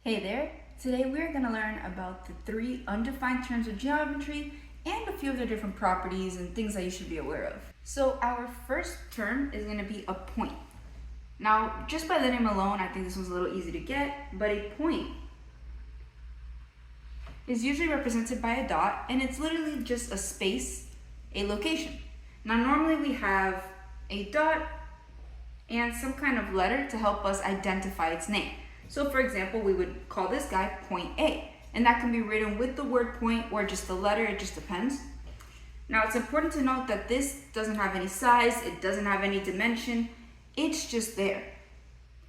Hey there! Today we're going to learn about the 3 undefined terms of geometry and a few of their different properties and things that you should be aware of. So our first term is going to be a point. Now, just by the name alone, I think this one's a little easy to get, but a point is usually represented by a dot, and it's literally just a space, a location. Now, normally we have a dot and some kind of letter to help us identify its name. So for example, we would call this guy point A, and that can be written with the word point or just the letter, it just depends. Now it's important to note that this doesn't have any size, it doesn't have any dimension, it's just there.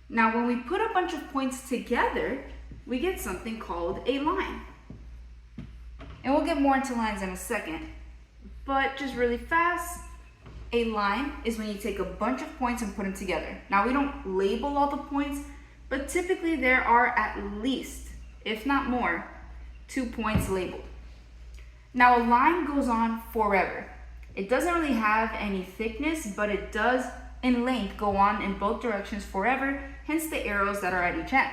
Now when we put a bunch of points together, we get something called a line. And we'll get more into lines in a second, but just really fast, a line is when you take a bunch of points and put them together. Now we don't label all the points, but typically there are at least, if not more, 2 points labeled. Now a line goes on forever. It doesn't really have any thickness, but it does in length go on in both directions forever, hence the arrows that are at each end.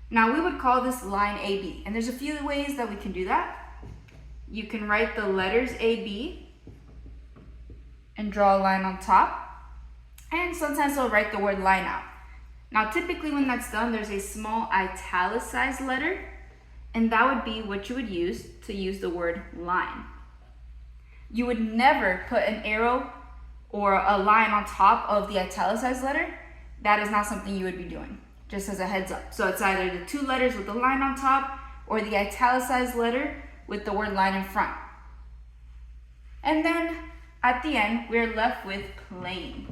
Now we would call this line AB, and there's a few ways that we can do that. You can write the letters AB and draw a line on top, and sometimes they'll write the word line out. Now typically when that's done, there's a small italicized letter, and that would be what you would use to use the word line. You would never put an arrow or a line on top of the italicized letter. That is not something you would be doing, just as a heads up. So it's either the 2 letters with the line on top or the italicized letter with the word line in front. And then at the end, we're left with plane.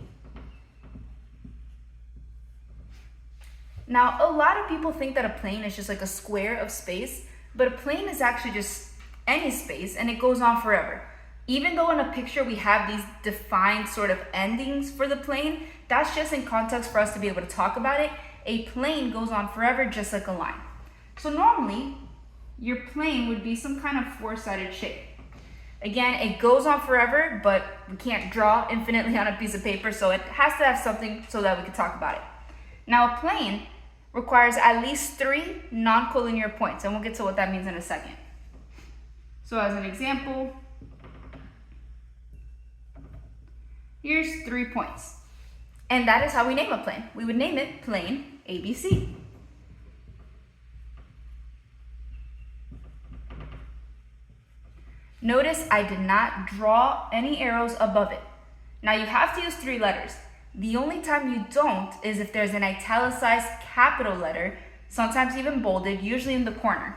Now, a lot of people think that a plane is just like a square of space, but a plane is actually just any space, and it goes on forever. Even though in a picture we have these defined sort of endings for the plane, that's just in context for us to be able to talk about it. A plane goes on forever just like a line. So normally, your plane would be some kind of 4-sided shape. Again, it goes on forever, but we can't draw infinitely on a piece of paper, so it has to have something so that we can talk about it. Now, a plane requires at least 3 non-collinear points, and we'll get to what that means in a second. So as an example, here's 3 points. And that is how we name a plane. We would name it plane ABC. Notice I did not draw any arrows above it. Now you have to use 3 letters. The only time you don't is if there's an italicized capital letter, sometimes even bolded, usually in the corner.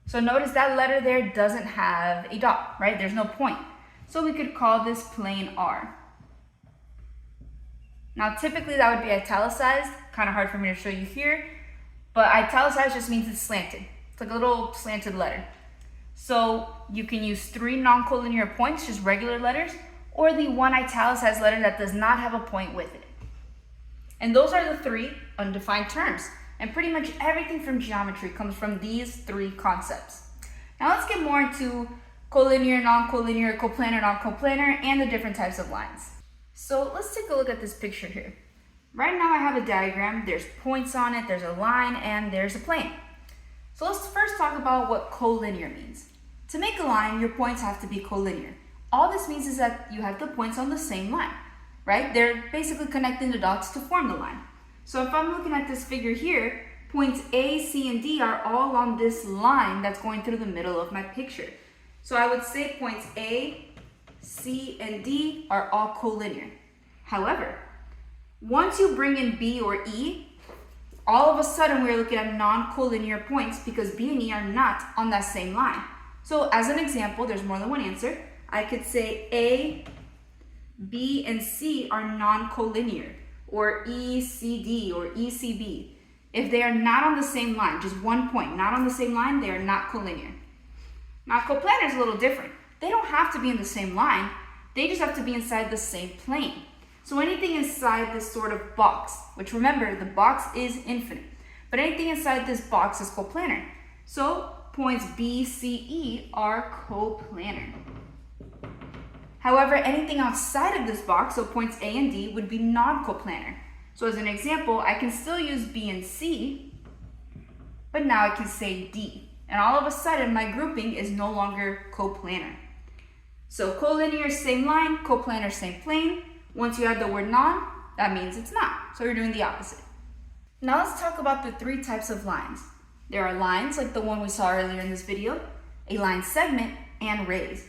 So notice that letter there doesn't have a dot, right? There's no point. So we could call this plane R. Now typically that would be italicized, kind of hard for me to show you here, but italicized just means it's slanted. It's like a little slanted letter. So you can use 3 non-collinear points, just regular letters, or the 1 italicized letter that does not have a point with it. And those are the 3 undefined terms. And pretty much everything from geometry comes from these 3 concepts. Now let's get more into collinear, non-collinear, coplanar, non-coplanar, and the different types of lines. So let's take a look at this picture here. Right now I have a diagram, there's points on it, there's a line, and there's a plane. So let's first talk about what collinear means. To make a line, your points have to be collinear. All this means is that you have the points on the same line, right? They're basically connecting the dots to form the line. So if I'm looking at this figure here, points A, C, and D are all on this line that's going through the middle of my picture. So I would say points A, C, and D are all collinear. However, once you bring in B or E, all of a sudden we're looking at non-collinear points because B and E are not on that same line. So as an example, there's more than one answer. I could say A, B, and C are non-collinear, or E, C, D, or E, C, B. If they are not on the same line, just 1 point, not on the same line, they are not collinear. Now, coplanar is a little different. They don't have to be in the same line, they just have to be inside the same plane. So anything inside this sort of box, which remember, the box is infinite, but anything inside this box is coplanar. So points B, C, E are coplanar. However, anything outside of this box, so points A and D, would be non-coplanar. So as an example, I can still use B and C, but now I can say D. And all of a sudden, my grouping is no longer coplanar. So collinear, same line, coplanar, same plane. Once you add the word non, that means it's not. So you're doing the opposite. Now let's talk about the three types of lines. There are lines like the one we saw earlier in this video, a line segment, and rays.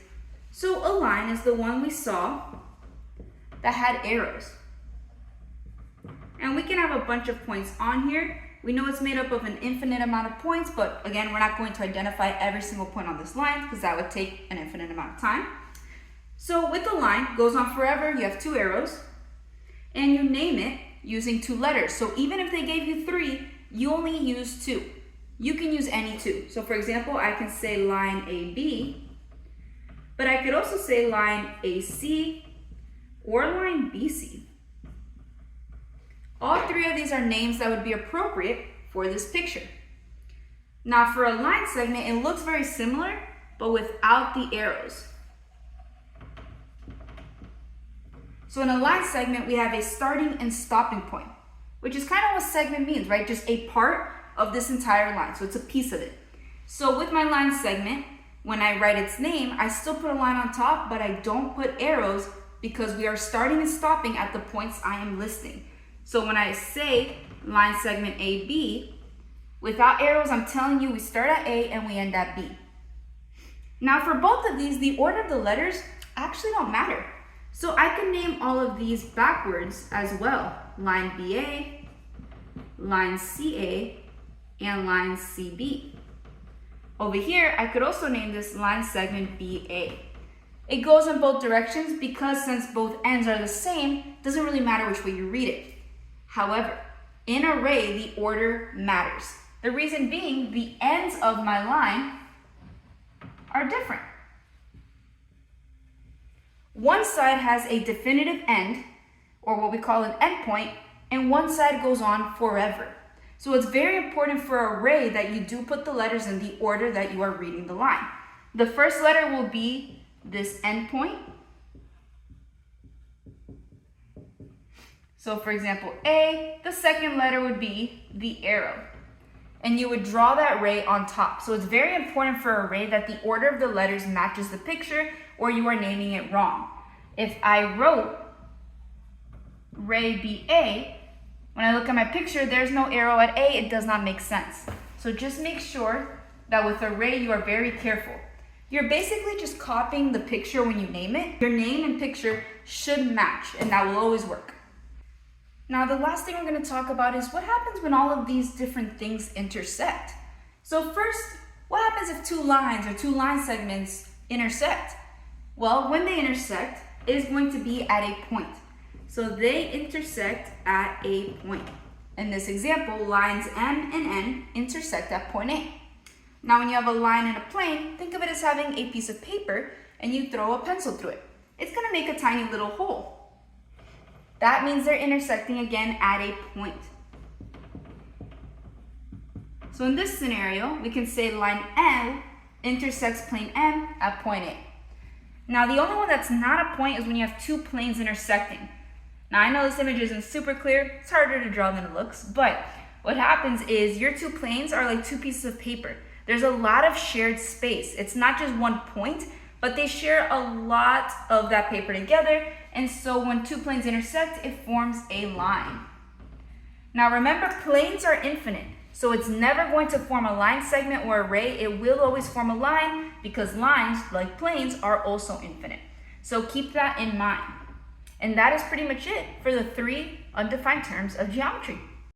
So a line is the one we saw that had arrows. And we can have a bunch of points on here. We know it's made up of an infinite amount of points, but again, we're not going to identify every single point on this line because that would take an infinite amount of time. So with the line, goes on forever, you have two arrows, and you name it using two letters. So even if they gave you three, you only use two. You can use any two. So for example, I can say line AB, but I could also say line AC or line BC. All three of these are names that would be appropriate for this picture. Now for a line segment, it looks very similar, but without the arrows. So in a line segment, we have a starting and stopping point, which is kind of what segment means, right? Just a part of this entire line, so it's a piece of it. So with my line segment, when I write its name, I still put a line on top, but I don't put arrows because we are starting and stopping at the points I am listing. So when I say line segment AB, without arrows, I'm telling you we start at A and we end at B. Now for both of these, the order of the letters actually don't matter. So I can name all of these backwards as well. Line BA, line CA, and line CB. Over here, I could also name this line segment BA. It goes in both directions because since both ends are the same, it doesn't really matter which way you read it. However, in array, the order matters. The reason being, the ends of my line are different. One side has a definitive end, or what we call an endpoint, and one side goes on forever. So it's very important for an array that you do put the letters in the order that you are reading the line. The first letter will be this endpoint. So for example, A, the second letter would be the arrow. And you would draw that ray on top. So it's very important for an array that the order of the letters matches the picture or you are naming it wrong. If I wrote ray BA, when I look at my picture, there's no arrow at A, it does not make sense. So just make sure that with array, you are very careful. You're basically just copying the picture when you name it. Your name and picture should match, and that will always work. Now, the last thing we're going to talk about is what happens when all of these different things intersect. So first, what happens if two lines or two line segments intersect? Well, when they intersect, it is going to be at a point. So they intersect at a point. In this example, lines M and N intersect at point A. Now, when you have a line and a plane, think of it as having a piece of paper and you throw a pencil through it. It's going to make a tiny little hole. That means they're intersecting again at a point. So in this scenario, we can say line L intersects plane M at point A. Now the only one that's not a point is when you have two planes intersecting. Now I know this image isn't super clear, it's harder to draw than it looks, but what happens is your two planes are like two pieces of paper. There's a lot of shared space. It's not just one point, but they share a lot of that paper together. And so when two planes intersect, it forms a line. Now remember, planes are infinite. So it's never going to form a line segment or array. It will always form a line because lines, like planes, are also infinite. So keep that in mind. And that is pretty much it for the 3 undefined terms of geometry.